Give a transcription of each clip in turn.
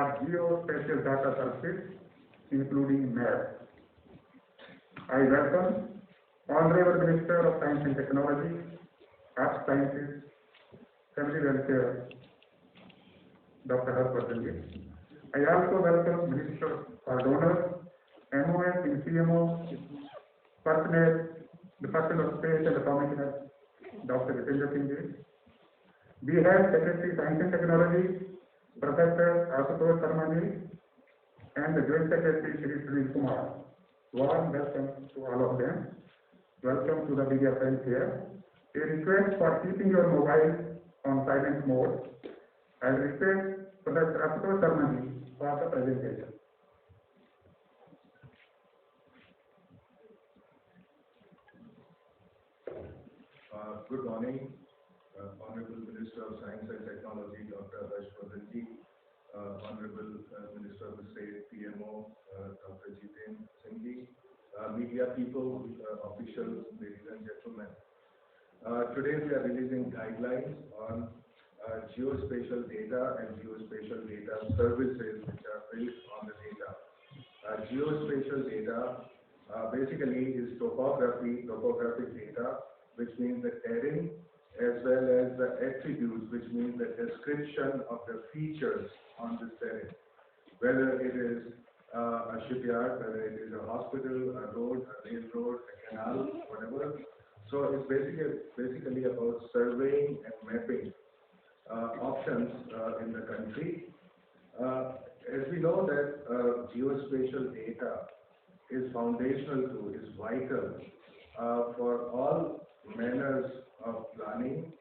of geospatial data services, including MAP. I welcome Honorable Minister of Science and Technology, Earth Sciences, Family Welfare, Dr. Harshvardhan. I also welcome Minister for Donors, MOS and CMO, personnel, Department of Space and Atomic Energy, Dr. Jitendra Singh. We have Secretary Science and Technology, Professor Ashutosh Sharma, and the Joint Secretary Shri Sunil Kumar. Warm welcome to all of them. Welcome to the media friends here. A request for keeping your mobile on silent mode. I request Professor Ashutosh Sharma for the presentation. Good morning, Honorable Minister of Science and Technology, Dr. Harshvardhan, Honorable Minister of the State, PMO, Dr. Jitendra Singh, media people, officials, ladies and gentlemen. Today we are releasing guidelines on geospatial data and geospatial data services which are built on the data. Geospatial data basically is topographic data, which means the terrain, as well as the attributes, which means the description of the features on this terrain. Whether it is a shipyard, whether it is a hospital, a road, a railroad, a canal, whatever. So it's basically about surveying and mapping options in the country. As we know that geospatial data is foundational to, is vital for all manners of planning,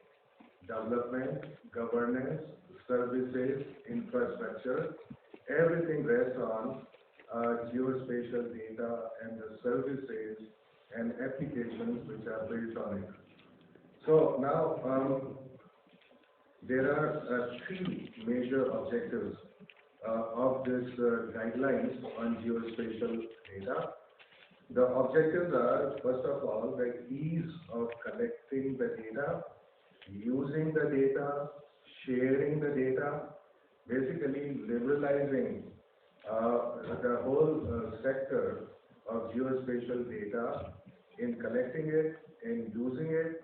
development, governance, services, infrastructure. Everything rests on geospatial data and the services and applications which are built on it. So now there are three major objectives of this guidelines on geospatial data. The objectives are, first of all, the ease of collecting the data, using the data, sharing the data, basically liberalizing the whole sector of geospatial data in collecting it, in using it,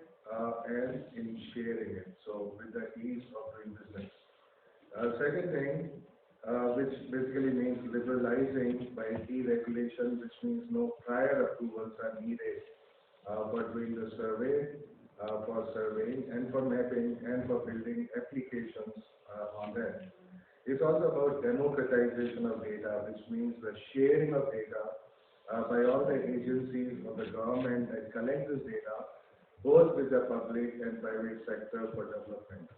and in sharing it. So with the ease of doing business. Second thing, which basically means liberalizing by deregulation, which means no prior approvals are needed for doing the survey, for surveying and for mapping and for building applications on that. It's also about democratization of data, which means the sharing of data by all the agencies of the government that collect this data, both with the public and private sector for development.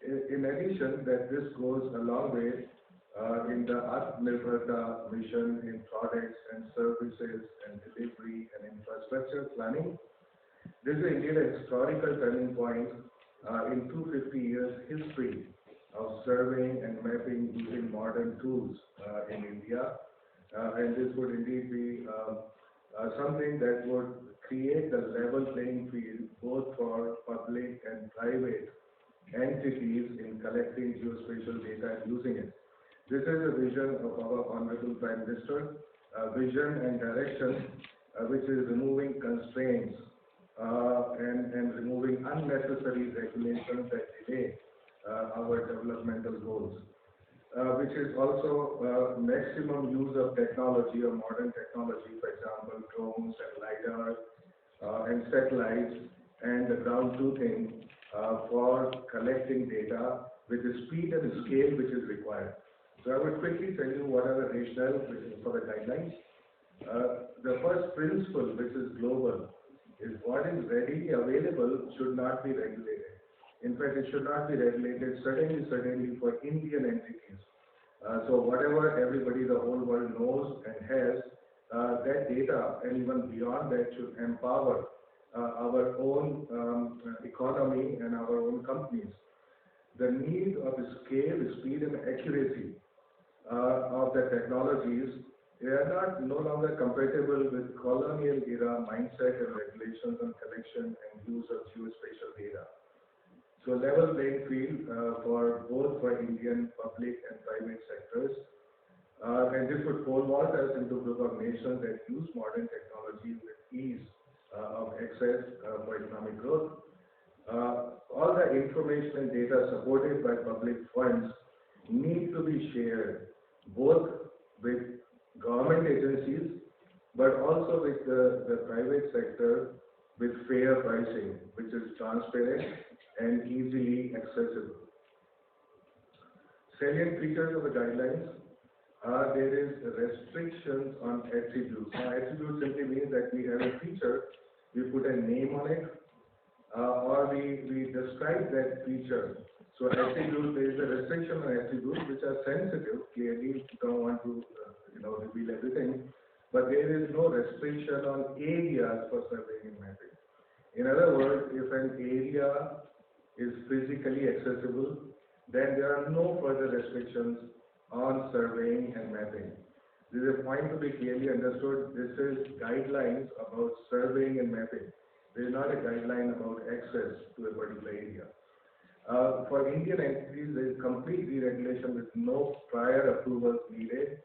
In addition, that this goes a long way in the Atmanirbharta mission in products and services and delivery and infrastructure planning. This is indeed a historical turning point in 250 years history of surveying and mapping using modern tools in India. And this would indeed be something that would create the level playing field both for public and private entities in collecting geospatial data and using it. This is a vision of our Honorable Prime Minister, a vision and direction which is removing constraints and removing unnecessary regulations that delay our developmental goals, which is also maximum use of technology or modern technology, for example, drones and LiDAR and satellites and the ground truthing for collecting data with the speed and the scale which is required. So I will quickly tell you what are the rationale for the guidelines. The first principle, which is global, is what is readily available should not be regulated. In fact, it should not be regulated certainly for Indian entities. So whatever everybody, the whole world knows and has, that data and even beyond that should empower our own economy and our own companies. The need of scale, speed and accuracy of the technologies, they are no longer compatible with colonial era mindset and regulations on collection and use of geospatial data. So level playing field for both for Indian public and sort us into a group of nations that use modern technology with ease of access for economic growth. All the information and data supported by public funds need to be shared both with government agencies but also with the private sector with fair pricing, which is transparent and easily accessible. Salient features of the guidelines are there is restrictions on attributes. Now, attribute simply means that we have a feature, we put a name on it, or we describe that feature. So attribute, there is a restriction on attributes which are sensitive. Clearly, you don't want to reveal everything, but there is no restriction on areas for surveying and mapping. In other words, if an area is physically accessible, then there are no further restrictions on surveying and mapping. This is a point to be clearly understood. This is guidelines about surveying and mapping. There is not a guideline about access to a particular area. For Indian entities, there is complete deregulation with no prior approvals needed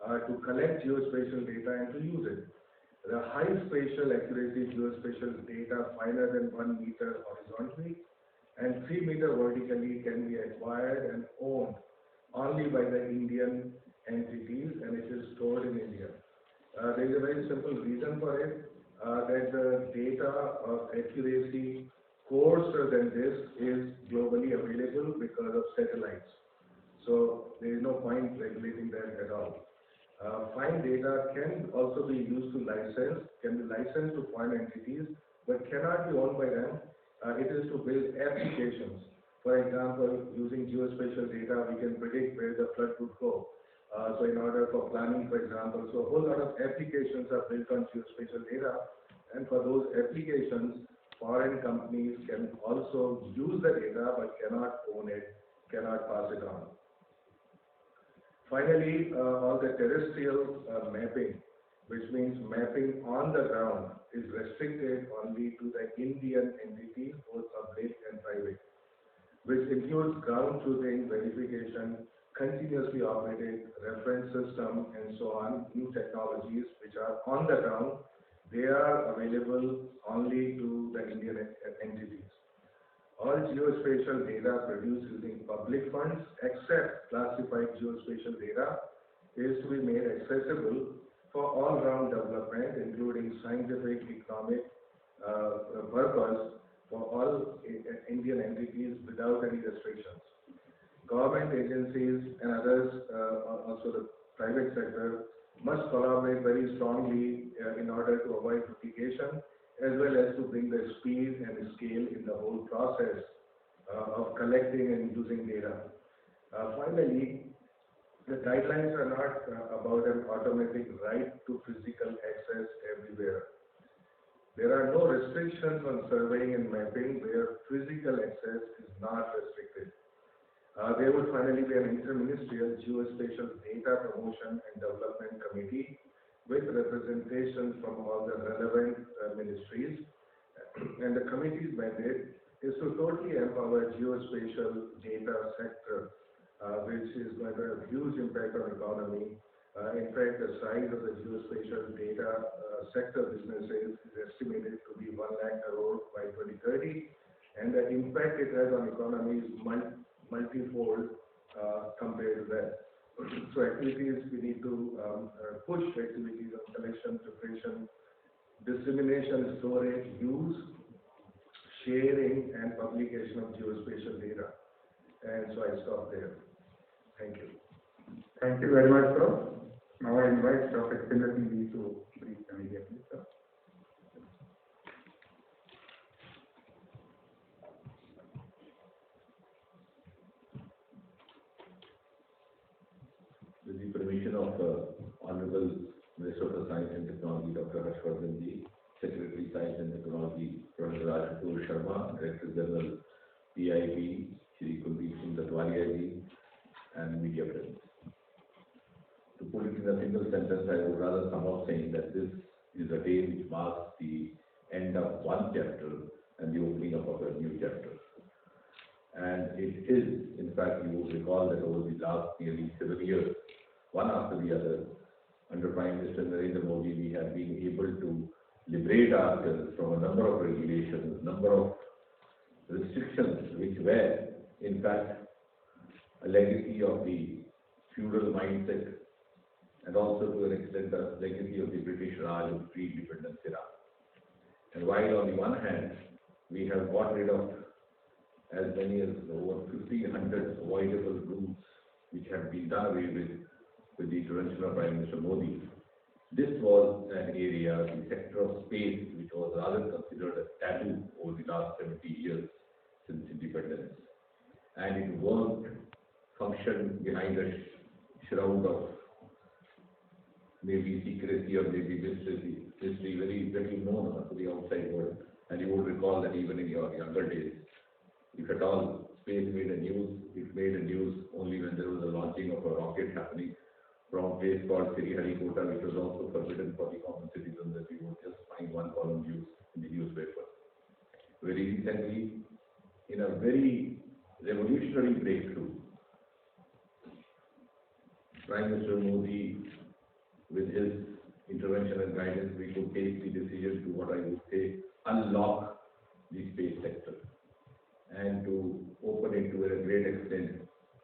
to collect geospatial data and to use it. The high spatial accuracy geospatial data finer than 1 meter horizontally and 3 meter vertically can be acquired and owned only by the Indian entities, and it is stored in India. There is a very simple reason for it, that the data of accuracy coarser than this is globally available because of satellites. So there is no point regulating that at all. Fine data can also be used to license, can be licensed to foreign entities, but cannot be owned by them. It is to build applications. For example, using geospatial data, we can predict where the flood would go. So in order for planning, for example, so a whole lot of applications are built on geospatial data, and for those applications, foreign companies can also use the data but cannot own it, cannot pass it on. Finally, all the terrestrial mapping, which means mapping on the ground, is restricted only to the Indian entities, both public and private, which includes ground truthing, verification, continuously operated reference system, and so on, new technologies which are on the ground. They are available only to the Indian entities. All geospatial data produced using public funds, except classified geospatial data, is to be made accessible for all-round development, including scientific, economic purpose for all Indian entities without any restrictions. Government agencies and others, also the private sector, must collaborate very strongly in order to avoid duplication, as well as to bring the speed and scale in the whole process of collecting and using data. Finally, the guidelines are not about an automatic right to physical access everywhere. There are no restrictions on surveying and mapping where physical access is not restricted. There would finally be an interministerial geospatial data promotion and development committee with representation from all the relevant ministries. And the committee's mandate is to totally empower geospatial data sector, which is going to have a huge impact on economy. In fact, the size of the geospatial data sector businesses is estimated to be 1 lakh crore by 2030, and the impact it has on economy is multifold compared to that. So activities, we need to push activities on collection, preparation, dissemination, storage, use, sharing, and publication of geospatial data. And so I stop there. Thank you. Thank you very much, sir. Now I invite Dr. Timothy to brief the media, please, sir. With the permission of Honorable Minister for Science and Technology, Dr. Harsh Vardhan Ji, Secretary Science and Technology, Professor Ashutosh Sharma, Director General PIB, Shri Kuldeep Singh Latwalia Ji, and media friends. To put it in a single sentence, I would rather sum up saying that this is a day which marks the end of one chapter and the opening up of a new chapter. And it is, in fact, you will recall that over the last nearly 7 years, one after the other, under Prime Minister Narendra Modi, we have been able to liberate ourselves from a number of regulations, number of restrictions which were, in fact, a legacy of the feudal mindset and also to an extent a legacy of the British Raj and pre-independence era. And while on the one hand, we have got rid of as many as over 1,500 avoidable rules which have been done away with the intervention of Prime Minister Modi, this was an area, the sector of space, which was rather considered a taboo over the last 70 years since independence. And it worked, functioned behind a shroud of maybe secrecy or maybe mystery, very little known to the outside world. And you would recall that even in your younger days, if at all space made a news, it made a news only when there was a launching of a rocket happening from a place called Sriharikota, which was also forbidden for the common citizens, that you would just find one column news in the newspaper. Very recently, in a very revolutionary breakthrough, Prime Minister Modi, with his intervention and guidance, we could take the decision to, what I would say, unlock the space sector and to open it to a great extent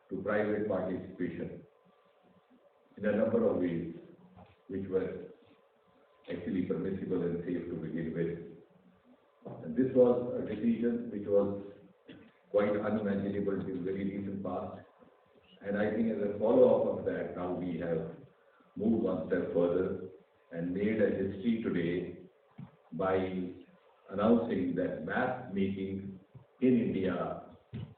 to private participation in a number of ways which were actually permissible and safe to begin with. And this was a decision which was quite unimaginable till very recent past. And I think as a follow-up of that, now we have moved one step further and made a history today by announcing that map making in India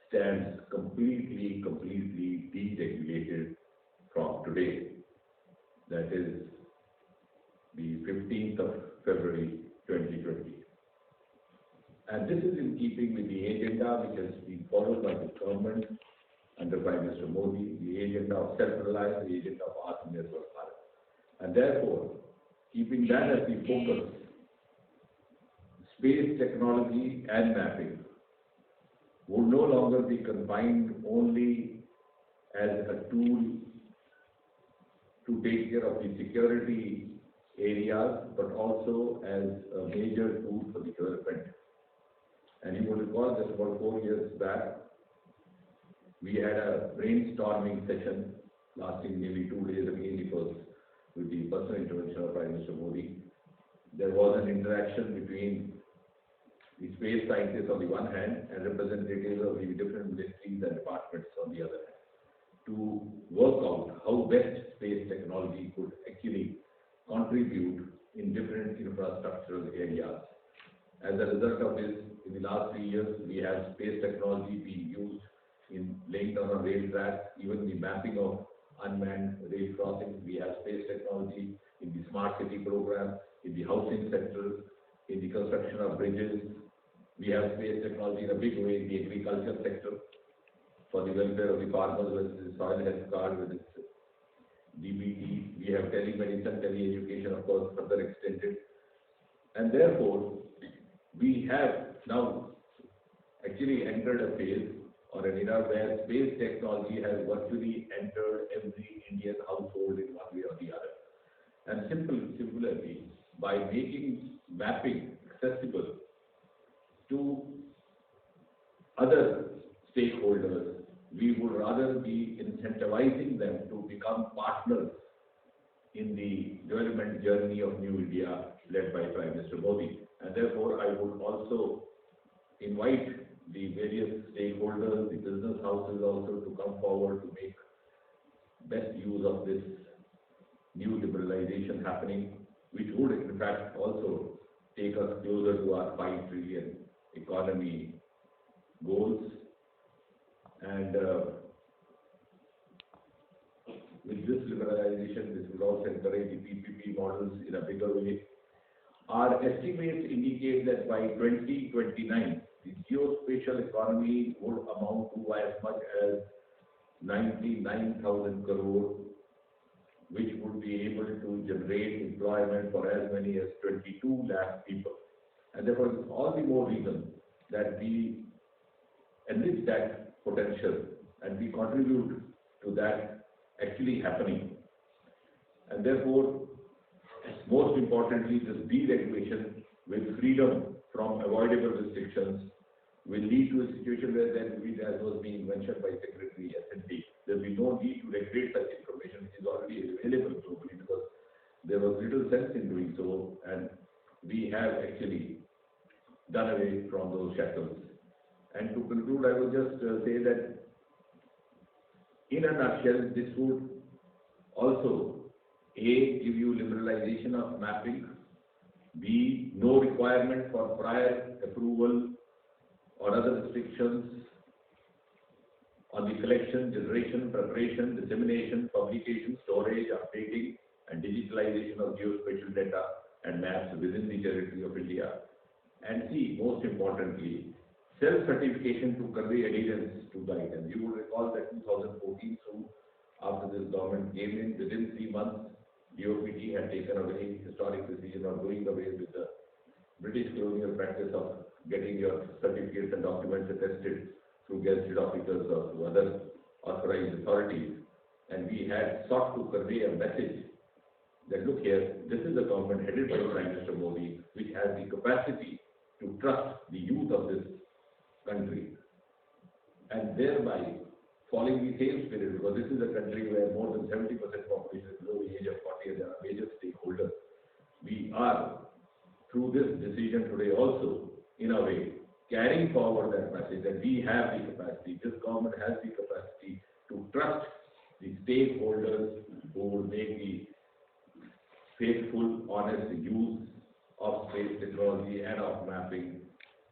stands completely deregulated from today. That is the 15th of February 2020. And this is in keeping with the agenda which has been followed by the government under Prime Minister Modi, the agenda of self-reliance, the agenda of Atmanirbhar Bharat. And therefore, keeping that as the focus, space technology and mapping would no longer be confined only as a tool to take care of the security areas, but also as a major tool for the development. And you will recall just about 4 years back, we had a brainstorming session lasting nearly 2 days. Again, it was with the personal intervention of Prime Minister Modi. There was an interaction between the space scientists on the one hand and representatives of the different ministries and departments on the other hand, to work out how best space technology could actually contribute in different infrastructural areas. As a result of this, in the last 3 years, we have space technology being used in laying down a rail track, even the mapping of unmanned rail crossings. We have space technology in the smart city program, in the housing sector, in the construction of bridges. We have space technology in a big way in the agriculture sector for the welfare of the farmers, with the soil health card, with its DBT. We have telemedicine, tele-education, of course, further extended. And therefore, we have now actually entered a phase or an era where space technology has virtually entered every Indian household in one way or the other. And similarly, by making mapping accessible to other stakeholders, we would rather be incentivizing them to become partners in the development journey of New India led by Prime Minister Modi. And therefore, I would also invite the various stakeholders, the business houses also, to come forward to make best use of this new liberalization happening, which would in fact also take us closer to our 5 trillion economy goals. And with this liberalization, this will also encourage the PPP models in a bigger way. Our estimates indicate that by 2029, the geospatial economy would amount to as much as 99,000 crore, which would be able to generate employment for as many as 22 lakh people. And therefore, it's all the more reason that we enrich that potential and we contribute to that actually happening. And therefore, most importantly, this deregulation with freedom from avoidable restrictions will lead to a situation where there will be, as was being mentioned by Secretary S&P, there will be no need to regulate such information which is already available globally, because there was little sense in doing so, and we have actually done away from those shackles. And to conclude, I will just say that in a nutshell, this would also A, give you liberalization of mapping, B, no requirement for prior approval or other restrictions on the collection, generation, preparation, dissemination, publication, storage, updating, and digitalization of geospatial data and maps within the territory of India. And C, most importantly, self-certification to convey adherence to guidance. You will recall that 2014, so after this government came in, within 3 months, DOPT had taken a very historic decision of doing away with the British colonial practice of getting your certificates and documents attested through gazetted officers or through other authorized authorities. And we had sought to convey a message that, look here, this is a government headed by Prime Minister Modi, which has the capacity to trust the youth of this country, and thereby following the same spirit, because this is a country where more than 70% population is below the age of 40 and there are major stakeholders. We are, through this decision today also, in a way, carrying forward that message that we have the capacity, this government has the capacity to trust the stakeholders who will make the faithful, honest use of space technology and of mapping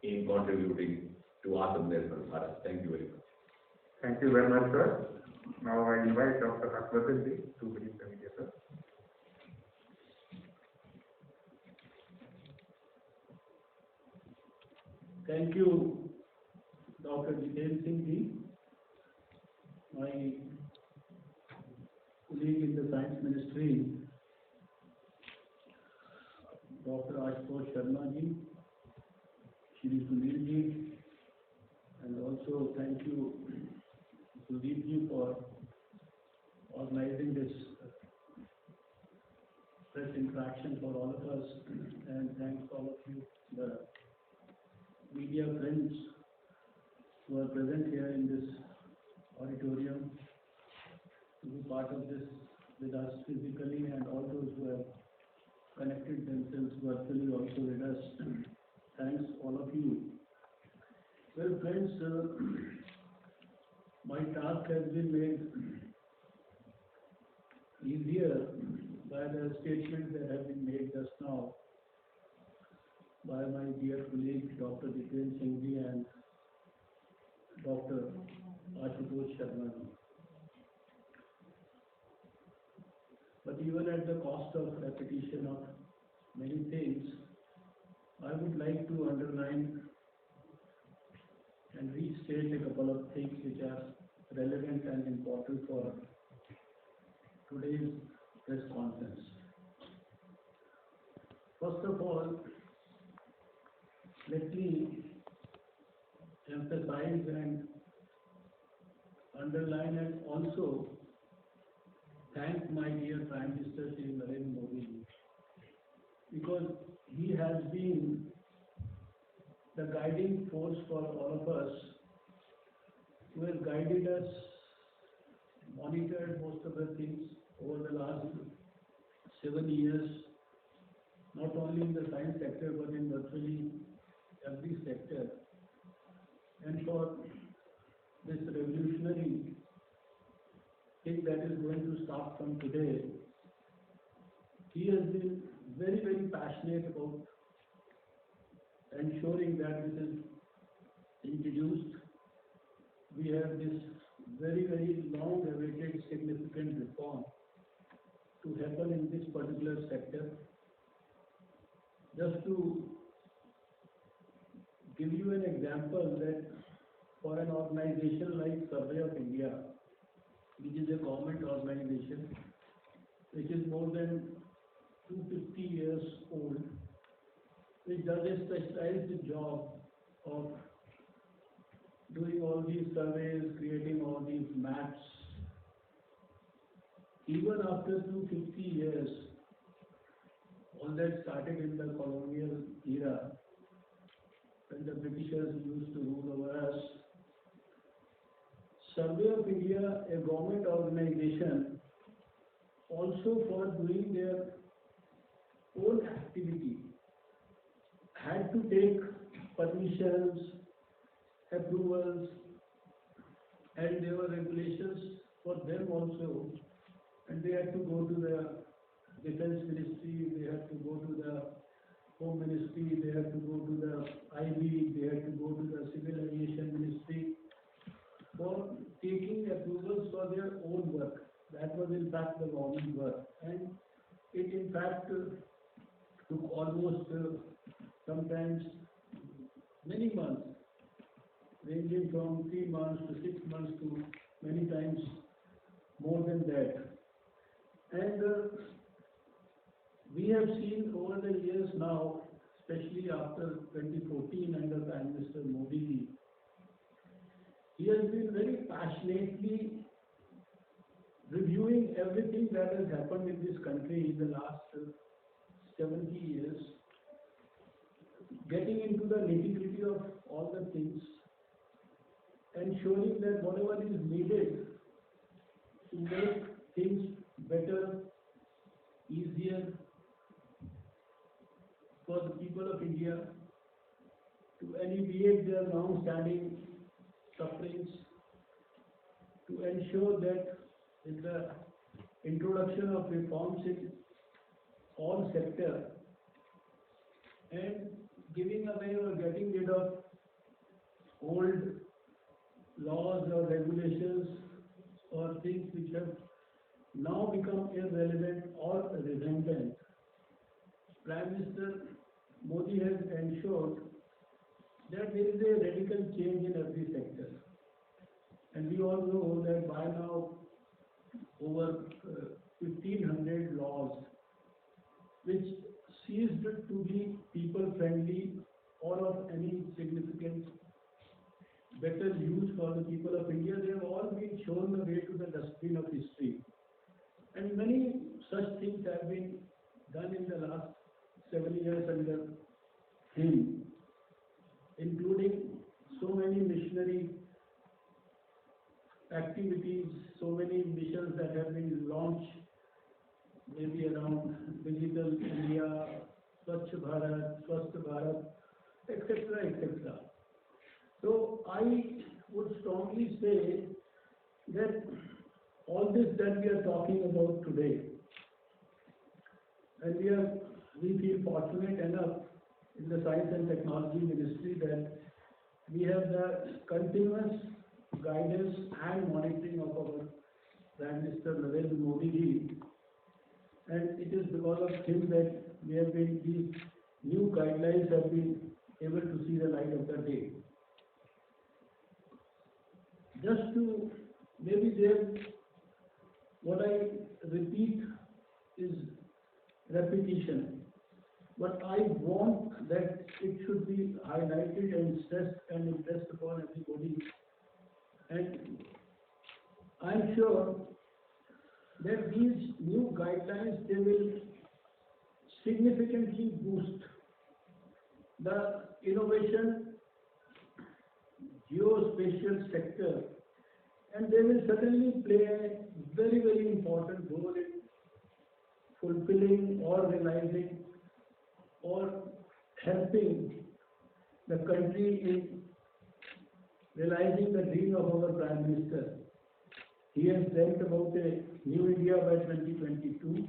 in contributing to Atmanirbhar Bharat. Thank you very much. Thank you very much, sir. Now I invite Dr. Harshvardhan Ji to brief the media, sir. Thank you, Dr. Jiten Singh Ji, my colleague in the Science Ministry, Dr. Ashutosh Sharma Ji, Shri Sunil Ji, and also thank you, Sudeep Ji, for organizing this press interaction for all of us, and thanks all of you, the media friends who are present here in this auditorium, to be part of this with us physically, and all those who have connected themselves virtually also with us. Thanks all of you. Well, friends, my task has been made easier by the statements that have been made just now by my dear colleague Dr. Jiten Singh Ji and Dr. Ashutosh Sharma Ji. But even at the cost of repetition of many things, I would like to underline and restate a couple of things which are relevant and important for today's press conference. First of all, let me emphasize and underline and also thank my dear Prime Minister Shri Narendra Modi ji, because he has been the guiding force for all of us, who has guided us, monitored most of the things over the last 7 years, not only in the science sector but in virtually every sector. And for this revolutionary thing that is going to start from today, he has been very, very passionate about ensuring that this is introduced. We have this very, very long awaited significant reform to happen in this particular sector. Just to give you an example, that for an organization like Survey of India, which is a government organization, which is more than 250 years old, which does a specialized job of doing all these surveys, creating all these maps, even after 250 years, all that started in the colonial era, when the Britishers used to rule over us. Survey of India, a government organization, also for doing their own activity, had to take permissions, approvals, and there were regulations for them also. And they had to go to the Defense Ministry, they had to go to the Home Ministry, they had to go to the IB, they had to go to the Civil Aviation Ministry for taking approvals for their own work. That was in fact the government work. And it in fact took almost sometimes many months, ranging from 3 months to 6 months to many times more than that. And we have seen over the years now, especially after 2014 under Prime Minister Modi ji, he has been very passionately reviewing everything that has happened in this country in the last 70 years, getting into the nitty-gritty of all the things, ensuring that whatever is needed to make things better, easier for the people of India, to alleviate their long-standing sufferings, to ensure that in the introduction of reforms in all sectors and giving away or getting rid of old laws or regulations or things which have now become irrelevant or redundant. Prime Minister Modi has ensured that there is a radical change in every sector. And we all know that by now over 1,500 laws which ceased to be people-friendly or of any significant better use for the people of India, they have all been shown the way to the dustbin of history. And many such things have been done in the last 7 years under him, including so many missionary activities, so many missions that have been launched, maybe around Digital India, Swachh Bharat, etc., etc. So I would strongly say that all this that we are talking about today, and we feel fortunate enough in the Science and Technology Ministry that we have the continuous guidance and monitoring of our Prime Minister Narendra Modi ji, and it is because of him that these new guidelines have been able to see the light of the day. Just to what I repeat is repetition, but I want that it should be highlighted and stressed and impressed upon everybody. And I'm sure that these new guidelines, they will significantly boost the innovation geospatial sector, and they will certainly play a very, very important role in fulfilling or realizing or helping the country in realizing the dream of our Prime Minister. He has dreamt about a new India by 2022.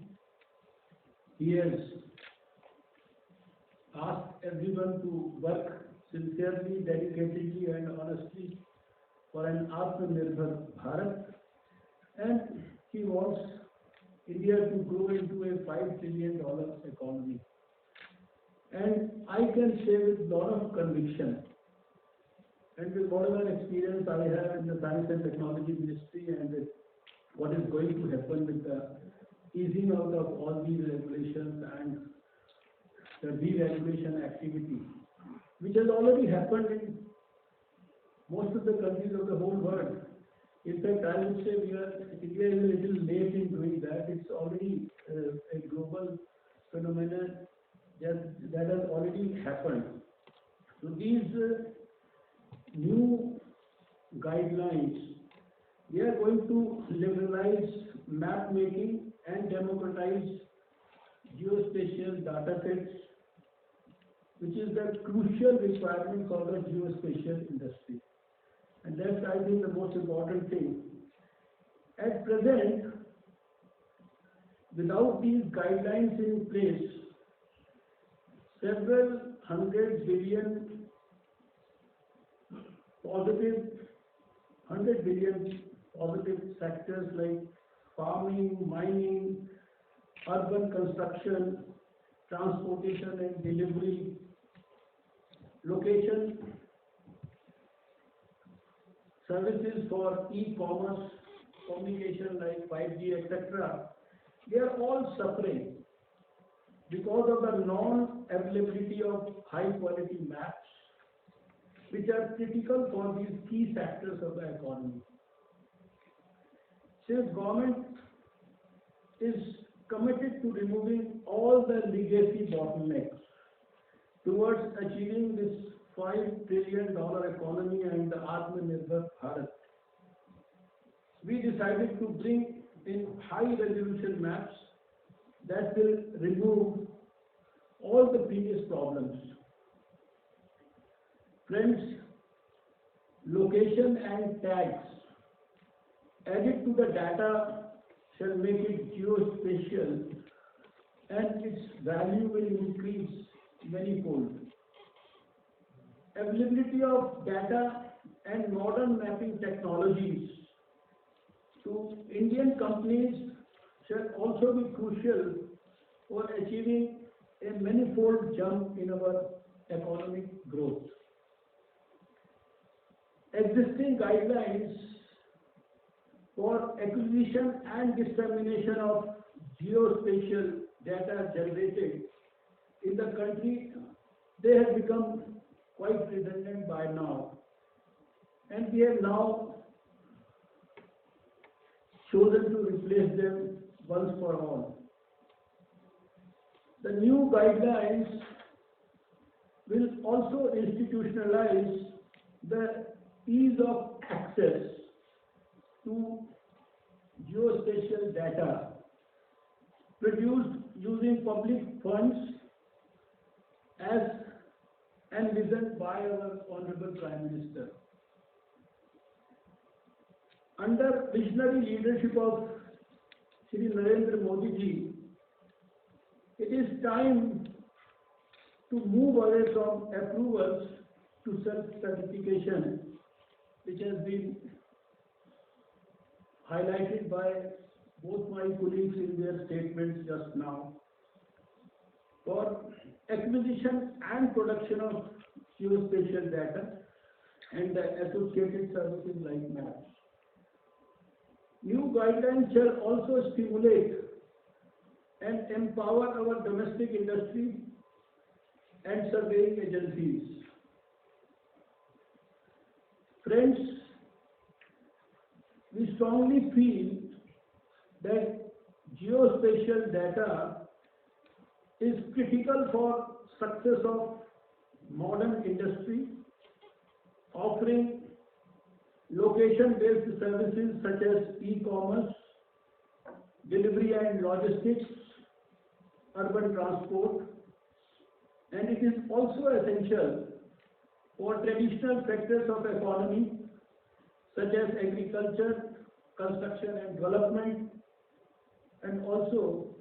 He has asked everyone to work sincerely, dedicatedly and honestly for an Atmanirbhar Bharat, and he wants India to grow into a $5 trillion economy. And I can say with a lot of conviction, and with whatever experience I have in the Science and Technology Ministry and with what is going to happen with the easing out of all these regulations and the deregulation activity, which has already happened in most of the countries of the whole world. In fact, I would say India is a little late in doing that. new guidelines, we are going to liberalize map making and democratize geospatial data sets, which is the crucial requirement for the geospatial industry. And that's, I think, the most important thing. At present, without these guidelines in place, several 100 billion positive sectors like farming, mining, urban construction, transportation and delivery, location, services for e-commerce, communication like 5G, etc. They are all suffering because of the non-availability of high-quality maps, which are critical for these key sectors of the economy. Since government is committed to removing all the legacy bottlenecks towards achieving this $5 trillion economy and the Atmanirbhar Bharat, we decided to bring in high-resolution maps that will remove all the previous problems. Friends, location and tags added to the data shall make it geospatial and its value will increase manifold. Availability of data and modern mapping technologies to Indian companies shall also be crucial for achieving a manifold jump in our economic growth. Existing guidelines for acquisition and dissemination of geospatial data generated in the country, they have become quite redundant by now, and we have now chosen to replace them once for all. The new guidelines will also institutionalize the ease of access to geospatial data produced using public funds as envisioned by our Honorable Prime Minister. Under visionary leadership of Shri Narendra Modi ji, it is time to move away from approvals to self-certification, which has been highlighted by both my colleagues in their statements just now, for acquisition and production of geospatial data and the associated services like maps. New guidelines shall also stimulate and empower our domestic industry and surveying agencies. Friends, we strongly feel that geospatial data is critical for success of modern industry, offering location-based services such as e-commerce, delivery and logistics, urban transport, and it is also essential for traditional sectors of economy such as agriculture, construction and development, and also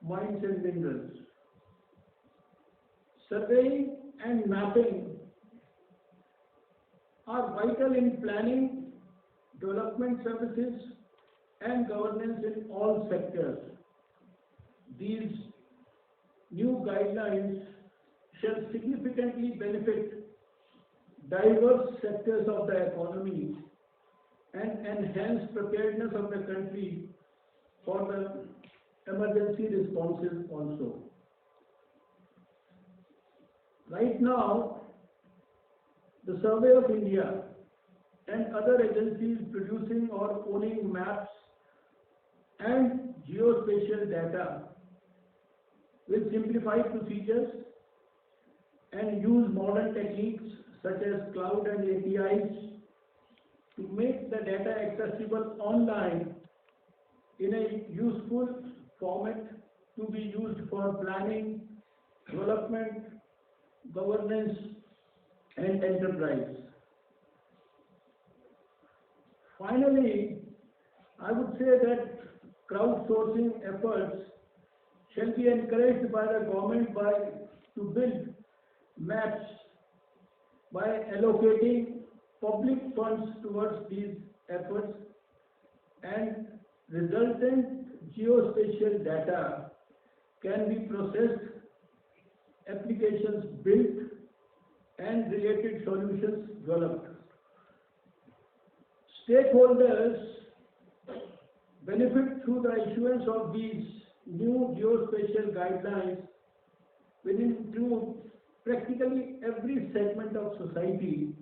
mines and minerals. Surveying and mapping are vital in planning, development services and governance in all sectors. These new guidelines shall significantly benefit diverse sectors of the economy and enhance preparedness of the country for the emergency responses also. Right now, the Survey of India and other agencies producing or owning maps and geospatial data will simplify procedures and use modern techniques such as cloud and APIs to make the data accessible online in a useful format to be used for planning, development, governance, and enterprise. Finally, I would say that crowdsourcing efforts shall be encouraged by the government to build maps by allocating public funds towards these efforts, and resultant geospatial data can be processed, applications built, and related solutions developed. Stakeholders benefit through the issuance of these new geospatial guidelines will include practically every segment of society,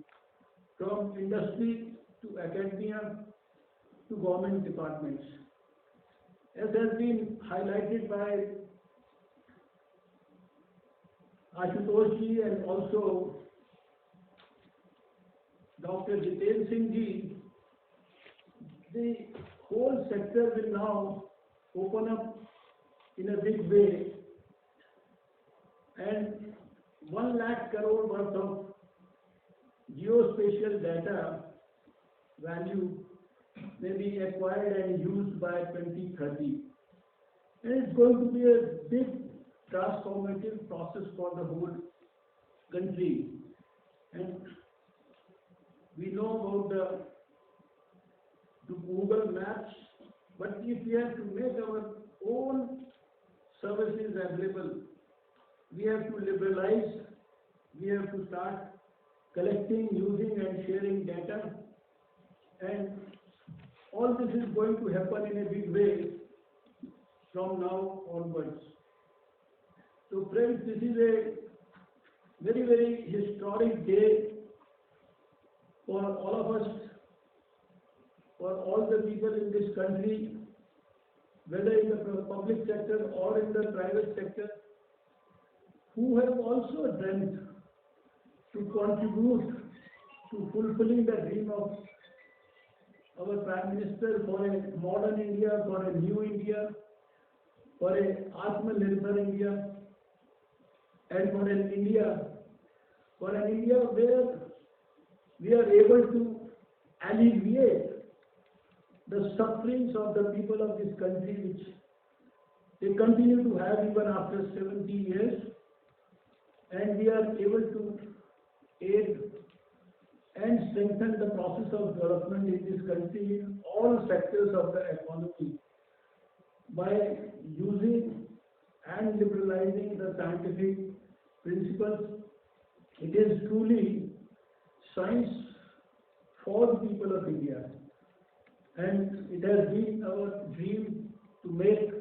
from industry to academia to government departments. As has been highlighted by Ashutosh ji and also Dr. Jiten Singh ji, the whole sector will now open up in a big way, and 1 lakh crore worth of geospatial data value may be acquired and used by 2030. And it's going to be a big transformative process for the whole country. And we know about the Google Maps, but if we have to make our own services available, we have to liberalize, we have to start collecting, using and sharing data, and all this is going to happen in a big way from now onwards. So friends, this is a very, very historic day for all of us, for all the people in this country, whether in the public sector or in the private sector, who have also dreamt to contribute to fulfilling the dream of our Prime Minister for a modern India, for a new India, for a Atmanirbhar India, and for an India where we are able to alleviate the sufferings of the people of this country, which they continue to have even after 70 years, and we are able to aid and strengthen the process of development in this country in all sectors of the economy by using and liberalizing the scientific principles. It is truly science for the people of India, and it has been our dream to make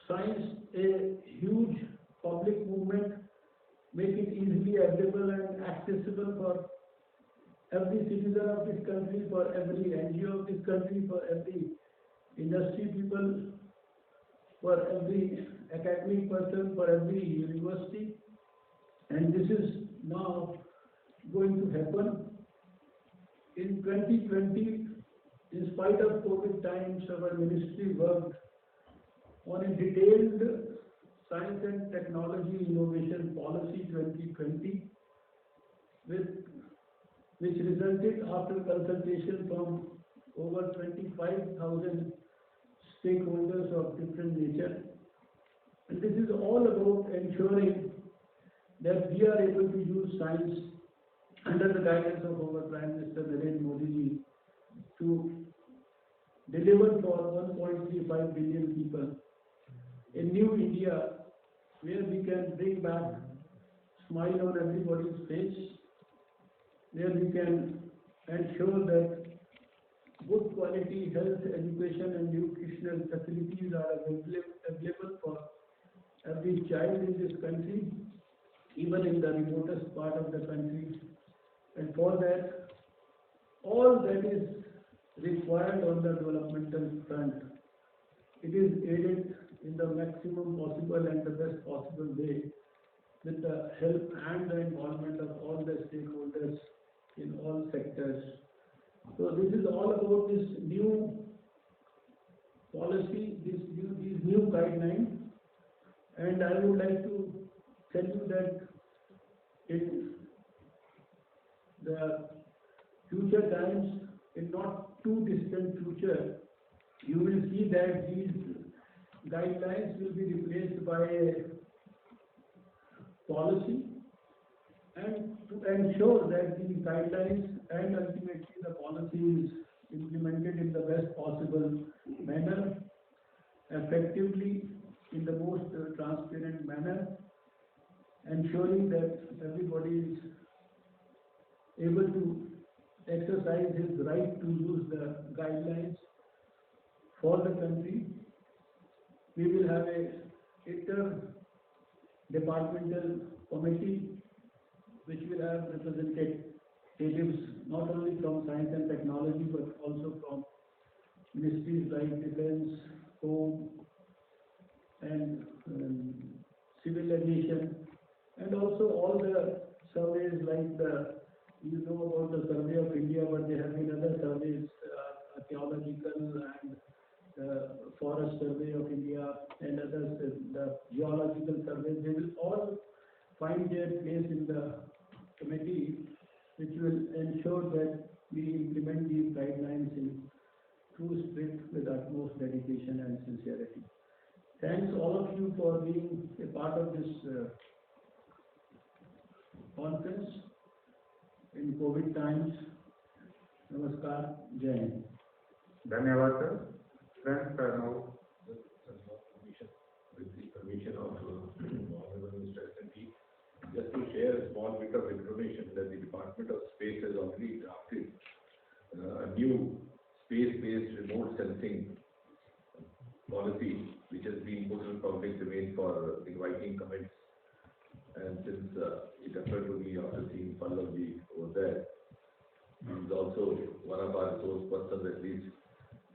science a huge public movement, make it easily available and accessible for every citizen of this country, for every NGO of this country, for every industry people, for every academic person, for every university. And this is now going to happen. In 2020, in spite of COVID times, our ministry worked on a detailed Science and Technology Innovation Policy 2020, which resulted after consultation from over 25,000 stakeholders of different nature. And this is all about ensuring that we are able to use science under the guidance of our Prime Minister Narendra Modi ji to deliver for 1.35 billion people a new India where we can bring back smile on everybody's face, where we can ensure that good quality health, education and nutritional facilities are available for every child in this country, even in the remotest part of the country. And for that, all that is required on the developmental front, it is aided in the maximum possible and the best possible way with the help and the involvement of all the stakeholders in all sectors. So this is all about this new policy, these new guidelines, and I would like to tell you that in the future times, in not too distant future, you will see that these guidelines will be replaced by a policy, and to ensure that these guidelines and ultimately the policy is implemented in the best possible manner, effectively, in the most transparent manner, ensuring that everybody is able to exercise his right to use the guidelines for the country. We will have a inter-departmental committee which will have representatives not only from science and technology but also from ministries like defense, home and civil aviation, and also all the surveys like you know about the Survey of India, but there have been other surveys, archaeological and Forest Survey of India and others, the geological surveys. They will all find their place in the committee, which will ensure that we implement these guidelines in true spirit with utmost dedication and sincerity. Thanks all of you for being a part of this conference in COVID times. Namaskar, Jai Hind. Dhanyavad, sir. Friends, now With the permission of Honorable Mr. S&T, just to share a small bit of information that the Department of Space has already drafted a new space-based remote sensing policy, which has been put in public domain for inviting comments. And since it occurred to me after seeing Pallavi over there, he is also one of our resource persons, at least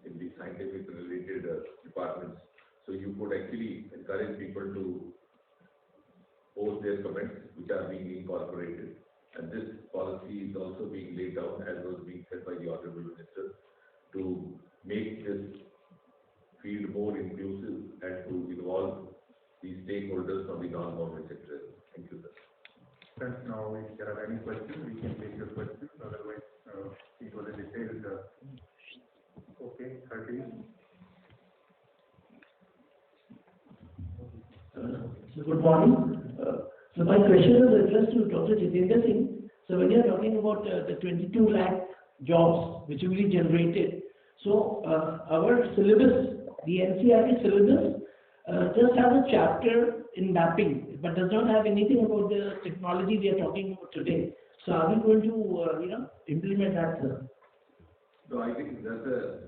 in the scientific related departments. So you could actually encourage people to post their comments, which are being incorporated. And this policy is also being laid down, as was being said by the Honorable Minister, to make this field more inclusive and to involve the stakeholders from the non-government sector. Thank you, sir. Friends, now if there are any questions, we can take your questions. Otherwise, it was a detailed. Okay, 30. So good morning. So my question is addressed to Dr. Jitendra Singh. So when you are talking about the 22 lakh jobs which will be generated, so our syllabus, the NCERT syllabus, just has a chapter in mapping, but does not have anything about the technology we are talking about today. So are we going to, implement that, sir? No, I think that's a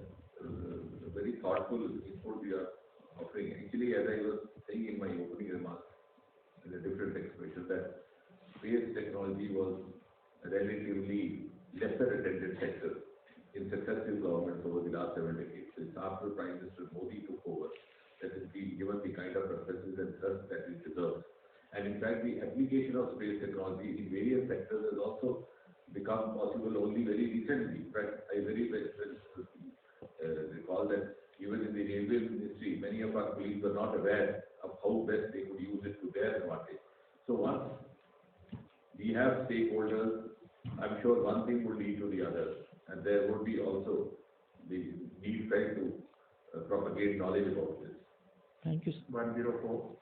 very thoughtful input we are offering. Actually, as I was saying in my opening remarks, in a different expression, that space technology was a relatively lesser attended sector in successive governments over the last 7 decades. It's after Prime Minister Modi took over that has been given the kind of emphasis and thrust that it deserves. And in fact, the application of space technology in various sectors has also become possible only very recently. In fact, I very well recall that even in the railway ministry, many of our colleagues were not aware of how best they could use it to their advantage. So once we have stakeholders, I'm sure one thing will lead to the other, and there would be also the need felt to propagate knowledge about this. Thank you, sir. 104.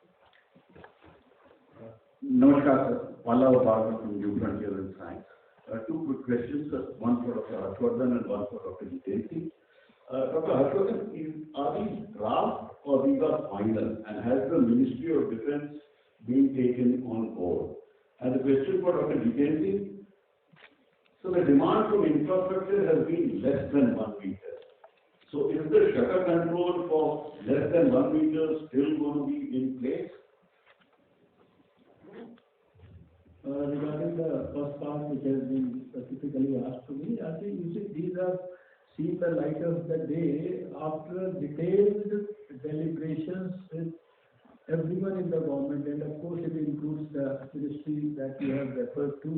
Namaskar, sir. Pallav Bhargava from New Frontier in Science. Two quick questions, sir. One for Dr. Harshvardhan and one for Dr. Jitendra. Dr. Harshvardhan, are these draft or these are final? And has the Ministry of Defense been taken on board? And the question for Dr. Jitendra, so the demand from infrastructure has been less than 1 meter. So is the shutter control for less than 1 meter still going to be in place? Regarding the first part which has been specifically asked to me, I think you see these have seen the light of the day after detailed deliberations with everyone in the government, and of course it includes the ministry that you have referred to.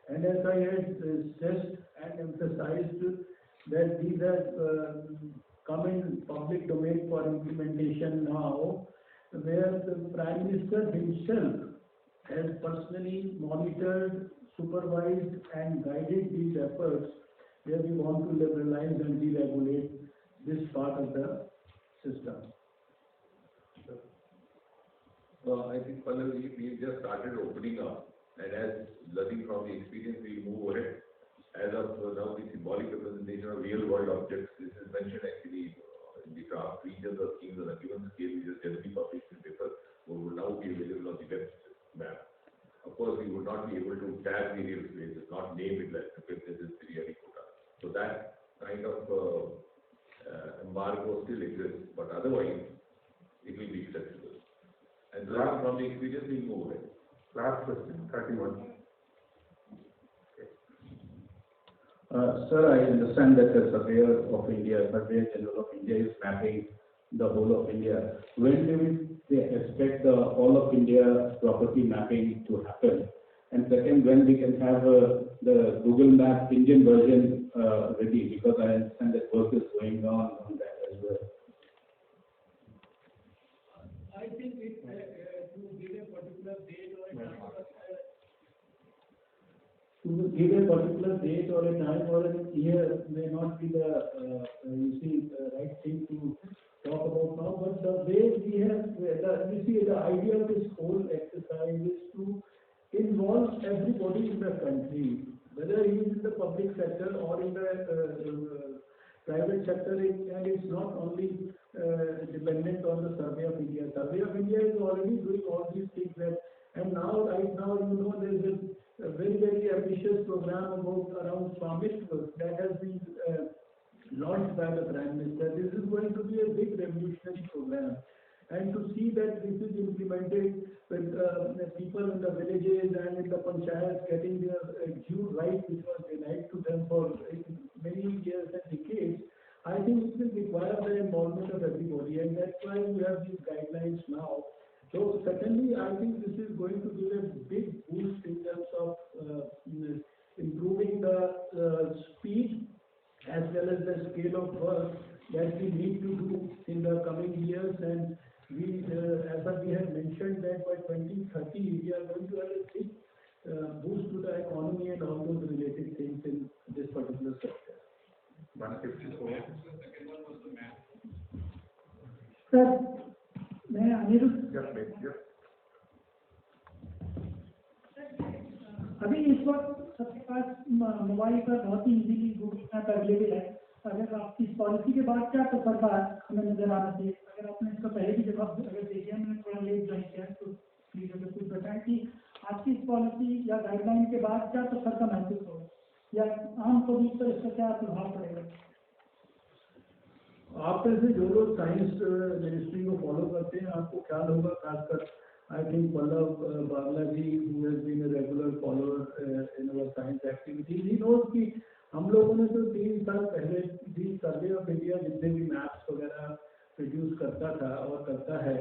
And as I had stressed and emphasized that these have come in public domain for implementation now, where the Prime Minister himself has personally monitored, supervised and guided these efforts, where we want to liberalize and deregulate this part of the system. I think, Pallavi, we just started opening up, and as learning from the experience, we move ahead. As of now, the symbolic representation of real-world objects, this is mentioned actually in the draft regions or schemes on a given scale, which is generally published in paper, will now be available on the web map. Of course, we would not be able to tag various places, not name it like this is Sriharikota. So that kind of embargo still exists, but otherwise, it will be accessible. And learning from the experience, we move ahead. Last question, 31. Sir, I understand that the Surveyor General of India is mapping the whole of India. When do we expect the whole of India property mapping to happen? And second, when we can have the Google Map Indian version ready? Because I understand that work is going on that as well. I think it to give a particular date or a time, to give a particular date or a time or a year may not be the right thing to talk about now. But the way we have, the idea of this whole exercise is to involve everybody in the country, whether he is in the public sector or in the private sector, and it's not only dependent on the Survey of India. Survey of India is already doing all these things and now, right now, there's a very, very ambitious program around Swamitva that has been launched by the Prime Minister. This is going to be a big revolutionary program. And to see that this is implemented with the people in the villages and in the panchayats getting their due right, which was denied to them for many years and decades, I think it will require the involvement of everybody, and that's why we have these guidelines now. So certainly, I think this is going to give a big boost in terms of improving the speed as well as the scale of work that we need to do in the coming years. And we, as we have mentioned, that by 2030 we are going to have a big boost to the economy and all those related things in this particular sector. 154. Sir, मैं अनिरुद्ध अभी इस वक्त सबके पास mobile पर बहुत ही easily Google map available है. अगर आपकी पॉलिसी के बाद क्या तो फर्क हमें नजर आना चाहिए. अगर आपने इसका पहले भी जवाब अगर देखिए, मैंने थोड़ा लेट ज्वाइन किया तो प्लीज अगर कुछ बताएं कि आपकी इस पॉलिसी या गाइडलाइन के बाद क्या तो फर्क महसूस होगा या आम पब्लिक पर इसका क्या प्रभाव पड़ेगा. आप में से जो लोग साइंस मिनिस्ट्री को फॉलो करते हैं, आपको ख्याल होगा, खासकर I think Pallav Bagla ji, who has been a regular follower in our science activities, he knows कि हम लोगों ने तो 3 साल पहले भी सर्वे ऑफ इंडिया जितने भी मैप्स वगैरह प्रोड्यूस करता था और करता है,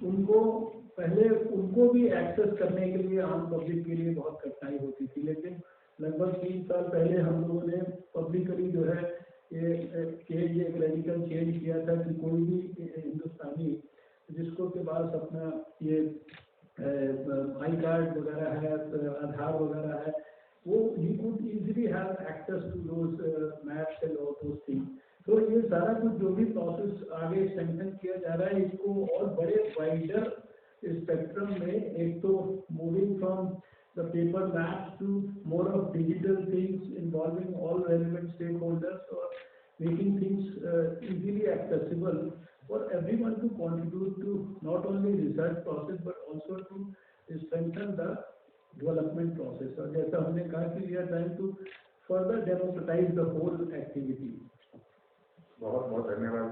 उनको भी एक्सेस करने के लिए आम पब्लिक के लिए बहुत कठिनाई होती थी. लेकिन लगभग 3 साल पहले हम लोगों ने पब्लिकली जो है एक रेडिकल चेंज किया था कि कोई भी हिंदुस्तानी जिसको के पास अपना ये आई कार्ड वगैरह है, आधार वगैरह है, वो ही could easily have access to those maps and all those things. तो ये सारा कुछ जो भी प्रोसेस आगे स्ट्रेंथन किया जा रहा है, इसको और बड़े वाइडर स्पेक्ट्रम में, एक तो moving from the paper maps to more of digital things involving all relevant stakeholders, or making things easily accessible for everyone to contribute to not only research process but also to strengthen the development process. और जैसा हमने कहा कि we are trying to further democratize the whole activity. बहुत बहुत धन्यवाद.